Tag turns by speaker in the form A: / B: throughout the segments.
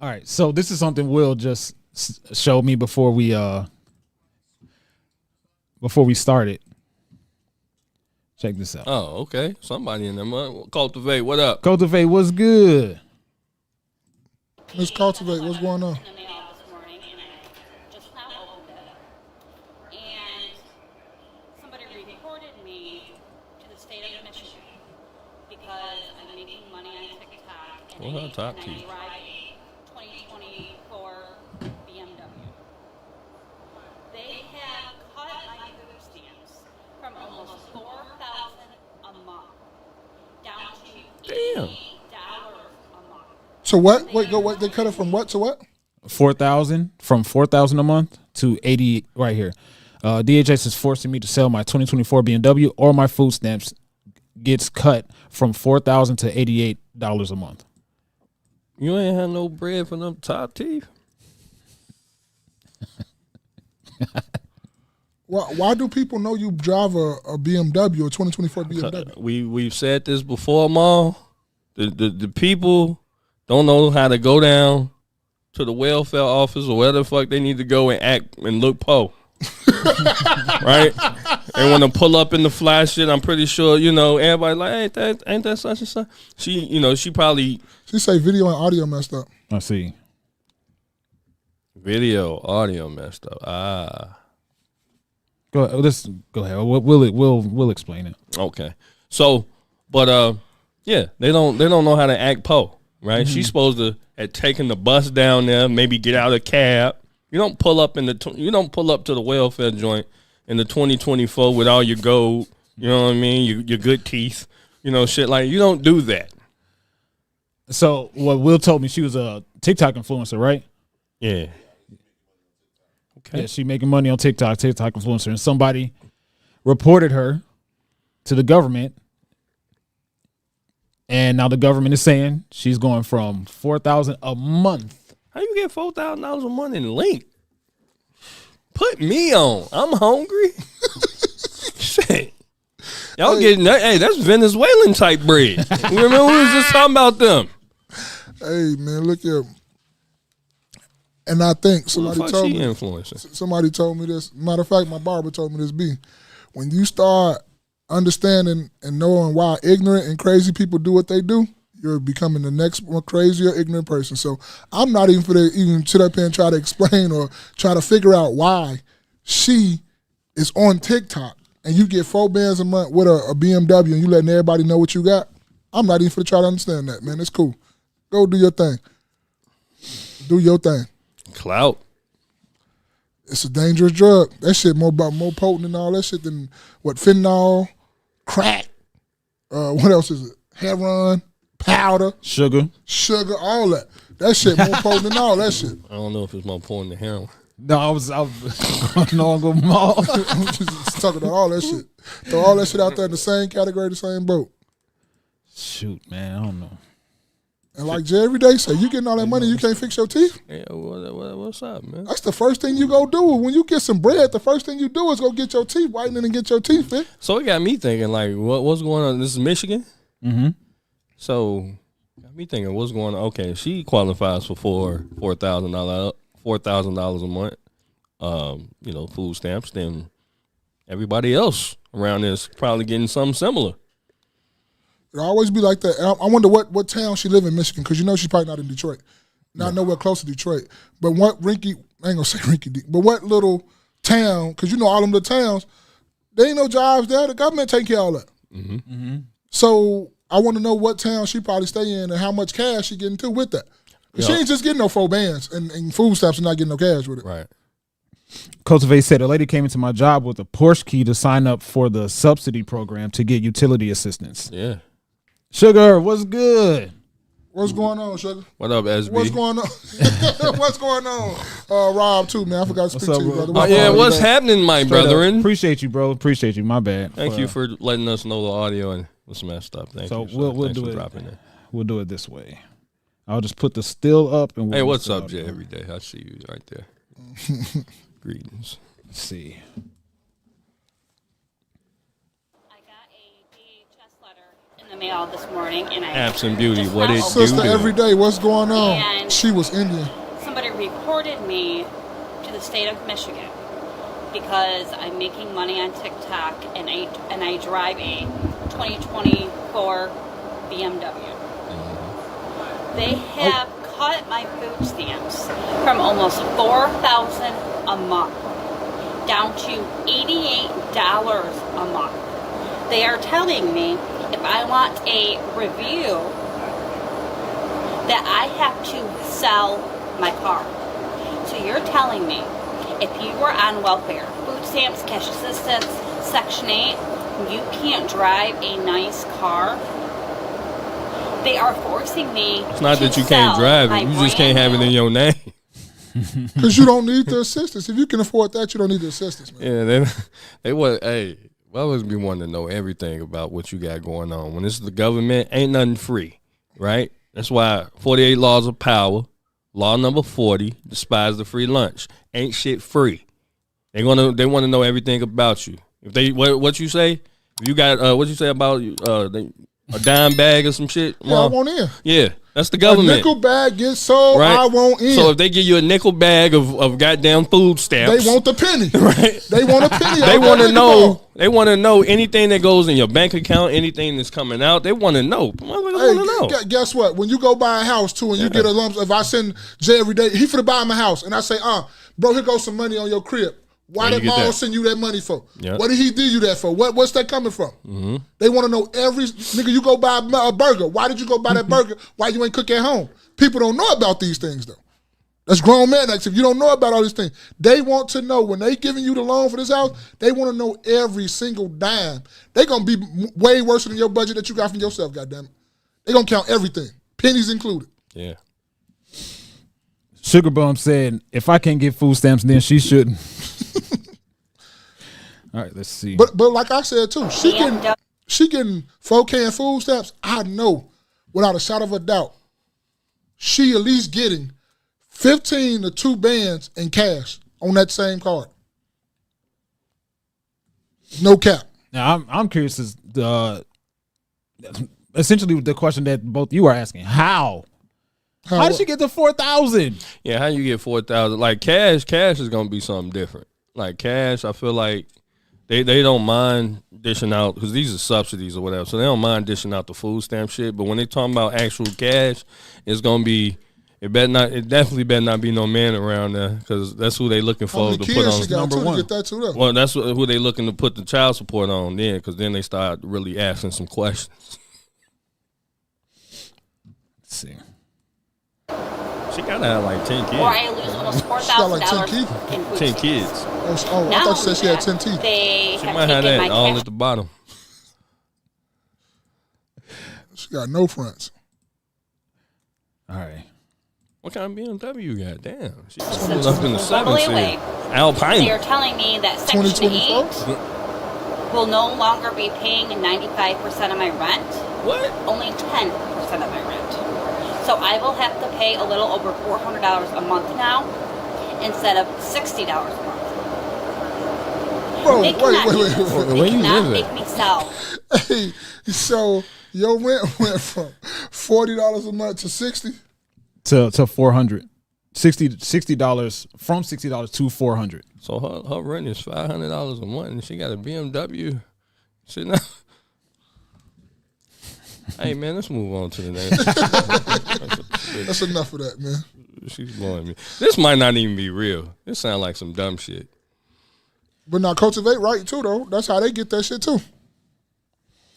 A: All right, so this is something Will just showed me before we started. Check this out.
B: Oh, okay. Somebody in there. Cultivate. What up?
A: Cultivate, what's good?
C: Miss Cultivate, what's going on?
D: in the mail this morning, and I just now opened it. And somebody reported me to the state of Michigan because I'm making money on TikTok, and
B: Well, I'll talk
D: and
B: to you.
D: I drive a 2024 BMW. They have cut my food stamps from almost $4,000 a month down to
B: Damn.
D: $80 a month.
C: So what? Wait, go. What? They cut it from what to what?
A: 4,000 from 4,000 a month to 80 right here. DHS is forcing me to sell my 2024 BMW or my food stamps gets cut from $4,000 to $88 a month.
B: You ain't had no bread for them top teeth?
C: Why do people know you drive a BMW, a 2024 BMW?
B: We've said this before, Ma. The people don't know how to go down to the welfare office or where the fuck they need to go and act and look po. Right? They want to pull up in the flash shit. I'm pretty sure, everybody like, ain't that such and such? She probably
C: She say video and audio messed up.
A: I see.
B: video, audio messed up.
A: Go ahead. Go ahead. We'll explain it.
B: Okay. So, but yeah, they don't know how to act po, right? She's supposed to have taken the bus down there, maybe get out a cab. You don't pull up to the welfare joint in the 2024 with all your gold, you know what I mean? Your good teeth, shit like you don't do that.
A: So what Will told me, she was a TikTok influencer, right?
B: Yeah. Okay.
A: Yeah, she making money on TikTok influencer, and somebody reported her to the government, and now the government is saying she's going from $4,000 a month.
B: How you get $4,000 a month in Link? Put me on. I'm hungry. Shit. Y'all getting that? Hey, that's Venezuelan type bread. You remember we was just talking about them?
C: Hey man, look here. And I think somebody told me.
B: Influencing?
C: Somebody told me this. Matter of fact, my barber told me this. When you start understanding and knowing why ignorant and crazy people do what they do, you're becoming the next more crazy or ignorant person. So I'm not even for to even sit up here and try to explain or try to figure out why she is on TikTok and you get $4 a month with a BMW and you letting everybody know what you got. I'm not even for to try to understand that, man. It's cool. Go do your thing. Do your thing.
B: Clout.
C: It's a dangerous drug. That shit more potent than all that shit than what fentanyl, crack, what else is it? Heroin, powder,
A: Sugar.
C: all that. That shit more potent than all that shit.
B: I don't know if it's more important than heroin.
A: No, I was no I'm going mall.
C: I'm just talking about all that shit. Throw all that shit out there in the same category, the same boat.
A: Shoot, man, I don't know.
C: And like Jay every day say, you getting all that money, you can't fix your teeth?
B: Yeah, what's up, man?
C: That's the first thing you go do. When you get some bread, the first thing you do is go get your teeth whitening and get your teeth fixed.
B: So it got me thinking, like, what's going on? This is Michigan?
A: Mm-hmm.
B: So got me thinking, what's going on? Okay, she qualifies for $4,000 a month, food stamps. Then everybody else around there is probably getting something similar.
C: It always be like that. I wonder what town she live in Michigan, because she's probably not in Detroit. Not nowhere close to Detroit. But I ain't gonna say rinky dink, but what little town, because all them little towns, there ain't no jobs there. The government take care of all that.
B: Mm-hmm.
A: Mm-hmm.
C: So I want to know what town she probably stay in and how much cash she getting to with that. She ain't just getting no $4 and food stamps and not getting no cash with it.
B: Right.
A: Cultivate said a lady came into my job with a Porsche key to sign up for the subsidy program to get utility assistance.
B: Yeah.
A: Sugar, what's good?
C: What's going on, Sugar?
B: What up, SB?
C: What's going on? What's going on? Rob, too, man. I forgot to speak to you, brother.
B: Oh, yeah, what's happening, my brethren?
A: Appreciate you, bro. Appreciate you. My bad.
B: Thank you for letting us know the audio and what's messed up. Thank you.
A: So we'll do it.
B: Dropping it.
A: We'll do it this way. I'll just put the still up and
B: hey, what's up, Jay? Every day, I see you right there. Greetings.
A: Let's see.
D: I got a DHS letter in in the mail this morning, and I
B: Absent beauty,
D: just
B: what
D: now
B: it
D: opened
B: do?
C: Sister, every day, what's going on?
D: And-
C: She was Indian.
D: Somebody reported me to the state of Michigan because I'm making money on TikTok and I drive a 2024 BMW. They have cut my food stamps from almost $4,000 a month down to $88 a month. They are telling me if I want a review that I have to sell my car. So you're telling me if you were on welfare, food stamps, cash assistance, Section 8, you can't drive a nice car? They are forcing me.
B: It's not
D: to
B: that you can't
D: sell
B: drive
D: my
B: it. You just can't
D: brand
B: have it in
D: new-
B: your name.
C: Because you don't need the assistance. If you can afford that, you don't need the assistance, man.
B: Yeah, then they was, hey, I always be wanting to know everything about what you got going on. When it's the government, ain't nothing free, right? That's why 48 laws of power, law number 40, despise the free lunch. Ain't shit free. They want to know everything about you. If they what you say, if you got what you say about a dime bag or some shit.
C: Yeah, I want in.
B: Yeah, that's the
C: A
B: government.
C: nickel bag gets sold,
B: Right.
C: I want in.
B: So if they give you a nickel bag of goddamn food stamps,
C: they want the penny.
B: right?
C: They want a penny.
B: They
C: out
B: want
C: that
B: to
C: nickel
B: know.
C: bag.
B: They want to know anything that goes in your bank account, anything that's coming out. They want to know. Motherfuckers
C: Hey,
B: want to know.
C: guess what? When you go buy a house too, and you get a lump, if I send Jay every day, he finna buy him a house, and I say, bro, here goes some money on your crib. Why
B: Where
C: did
B: you get
C: mom
B: that?
C: send you that money for?
B: Yeah.
C: What did he do you that for? What's that coming from? Mm-hmm. They want to know every nigga. You go buy a burger. Why did you go buy that burger? Why you ain't cook at home? People don't know about these things though. That's grown man acts. If you don't know about all these things, they want to know when they giving you the loan for this house. They want to know every single dime. They gonna be way worse than your budget that you got from yourself. Goddamn it. They gonna count everything, pennies included.
B: Yeah.
A: Sugar Bum said, if I can't get food stamps, then she shouldn't. All right, let's see.
C: But like I said too, she
D: BMW.
C: getting 4K in food stamps. I know without a shadow of a doubt, she at least getting 15 to 2 bands in cash on that same card. No cap.
A: Now I'm curious as essentially the question that both you are asking. How did she get to 4,000?
B: Yeah, how you get 4,000? Like cash is gonna be something different. Like cash, I feel like they don't mind dishing out because these are subsidies or whatever, so they don't mind dishing out the food stamp shit. But when they talking about actual cash, it's gonna be it definitely better not be no man around there because that's who they looking
C: How
B: for
C: many
B: to put
C: kids
B: on.
C: she got
A: number
C: too
A: one.
C: to get that too though?
B: Well, that's who they looking to put the child support on then, because then they start really asking some questions.
A: Let's see.
B: She gotta have like 10 kids.
D: Or I lose almost $4,000
C: like 10
D: in food
B: 10
D: stamps.
B: kids.
C: Oh, I
D: Not
C: thought you said she
D: only
C: had 10
D: that,
C: teeth.
D: They
B: She
D: have
B: might have
D: taken
B: that
D: my
B: all
D: cash.
B: at the bottom.
C: She got no fronts.
A: All right.
B: What kind of BMW you got? Damn. She's
D: Since
B: up in the
D: totally
B: 7s
D: away.
B: here. Alpine.
D: They are telling me that Section
C: 2024?
D: 8 will no longer be paying 95% of my rent,
B: What?
D: only 10% of my rent. So I will have to pay a little over $400 a month now instead of $60 a month.
C: Bro,
D: They
C: wait.
B: Where
D: They
B: you
D: cannot
B: live
D: make
B: at?
D: me sell.
C: Hey, so your rent went from $40 a month to 60.
A: To 400. $60 from $60 to 400.
B: So her rent is $500 a month, and she got a BMW. She not. Hey man, let's move on to the next.
C: That's enough of that, man.
B: She's blowing me. This might not even be real. This sounds like some dumb shit.
C: But now cultivate right too, though. That's how they get that shit too.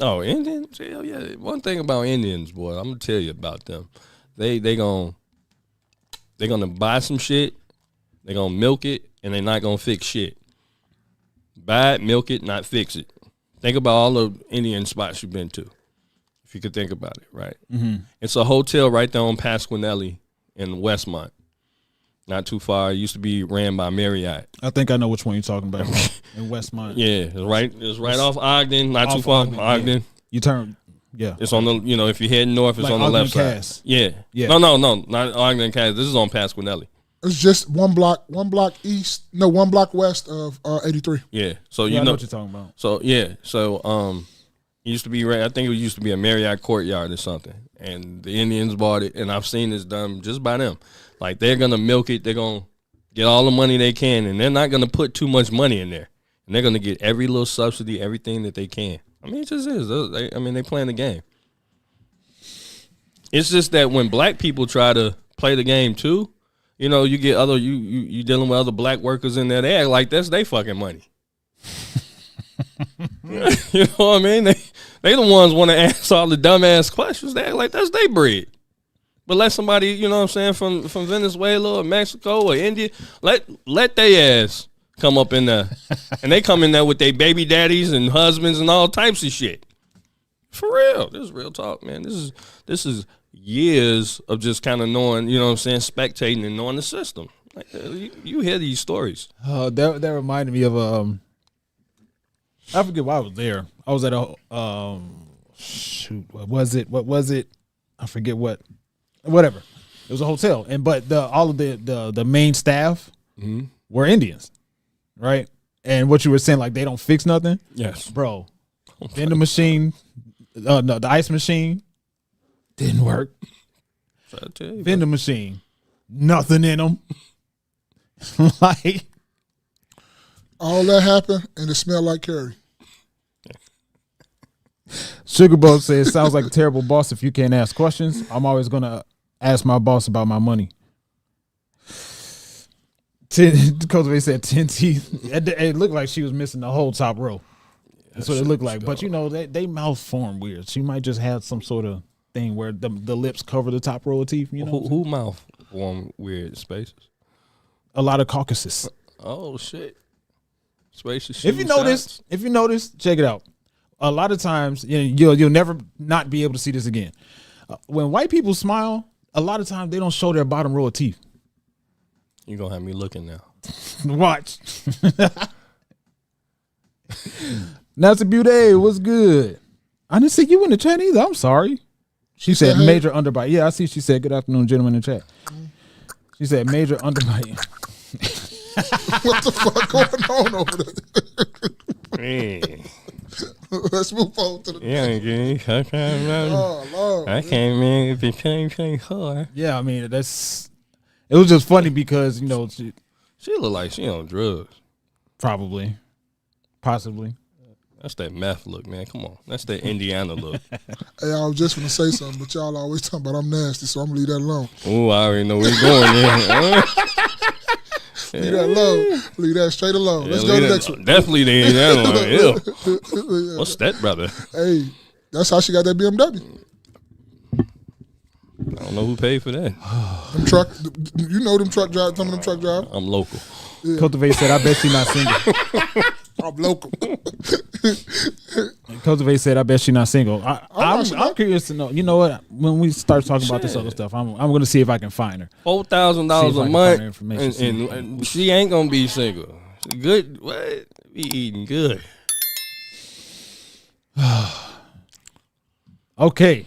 B: Oh, Indians? Hell yeah. One thing about Indians, boy, I'm gonna tell you about them. They're gonna buy some shit, they're gonna milk it, and they're not gonna fix shit. Buy it, milk it, not fix it. Think about all the Indian spots you've been to. If you could think about it, right? Mm-hmm. It's a hotel right there on Pasquinelli in Westmont. Not too far. It used to be ran by Marriott.
A: I think I know which one you're talking about. In Westmont.
B: Yeah, it's right off Ogden, not too far. Ogden.
A: Yeah. You turn, yeah.
B: It's on the, if you're heading north, it's
A: Like
B: on the
A: Ogden
B: left side.
A: Cass.
B: Yeah.
A: Yeah.
B: No, not Ogden and Cass. This is on Pasquinelli.
C: It's just one block west of 83.
B: Yeah. So
A: Yeah,
B: you
A: I know
B: know
A: what you're talking about.
B: So yeah. So It used to be I think it used to be a Marriott Courtyard or something, and the Indians bought it. And I've seen this done just by them. Like they're gonna milk it. They're gonna get all the money they can, and they're not gonna put too much money in there. And they're gonna get every little subsidy, everything that they can. I mean, it just is. They playing the game. It's just that when black people try to play the game too, you get other you dealing with other black workers in there. They act like that's their fucking money. You know what I mean? They the ones want to ask all the dumbass questions. They act like that's their bread. But let somebody, you know what I'm saying, from Venezuela or Mexico or India, let they ass come up in there. And they come in there with their baby daddies and husbands and all types of shit. For real. This is real talk, man. This is years of just kind of knowing, you know what I'm saying, spectating and knowing the system. Like, you hear these stories.
A: That reminded me of I forget why I was there. I was at a what was it? I forget whatever. It was a hotel, but all of the main staff were Indians, right? And what you were saying, like they don't fix nothing.
B: Yes,
A: bro. Vending machine, no, the ice machine didn't work. Vending machine, nothing in them. Like
C: all that happened, and it smelled like curry.
A: Sugar Bug says, sounds like a terrible boss if you can't ask questions. I'm always going to ask my boss about my money. Cultivate said 10 teeth. It looked like she was missing the whole top row. That's what it looked like. But, they mouth form weird. She might just have some sort of thing where the lips cover the top row of teeth.
B: Who mouth form weird spaces?
A: A lot of Caucasus.
B: Oh, shit. Spaces.
A: If you notice, check it out. A lot of times, you'll never not be able to see this again. When white people smile, a lot of times they don't show their bottom row of teeth.
B: You're going to have me looking now.
A: Watch. Nancy Beauty, what's good? I didn't see you in the chat either. I'm sorry. She said major underbite. Yeah, I see she said good afternoon, gentlemen, in the chat. She said major underbite.
C: What the fuck going on over there? Let's move on to the Lord,
B: I came in if it became hard.
A: Yeah, I mean it was just funny because she
B: look like she on drugs.
A: Possibly.
B: That's that meth look, man. Come on, that's that Indiana look.
C: Hey, I was just gonna say something, but y'all always talking about I'm nasty, so I'm gonna leave that alone.
B: Oh, I already know where you're going there.
C: Leave that alone. Leave that straight alone. Let's go to the next one.
B: Definitely the Indiana one. Ew. What's that, brother?
C: Hey, that's how she got that BMW.
B: I don't know who paid for that.
C: Them truck drivers. Some of them truck drivers.
B: I'm local.
A: Yeah. Cultivate said, I bet she's not single.
C: I'm local.
A: Cultivate said, I bet she's not single. I'm curious to know. You know what? When we start talking about this other stuff, I'm going to see if I can find her.
B: $4,000 a month, and she ain't going to be single. Good. What? Be eating good.
A: Okay.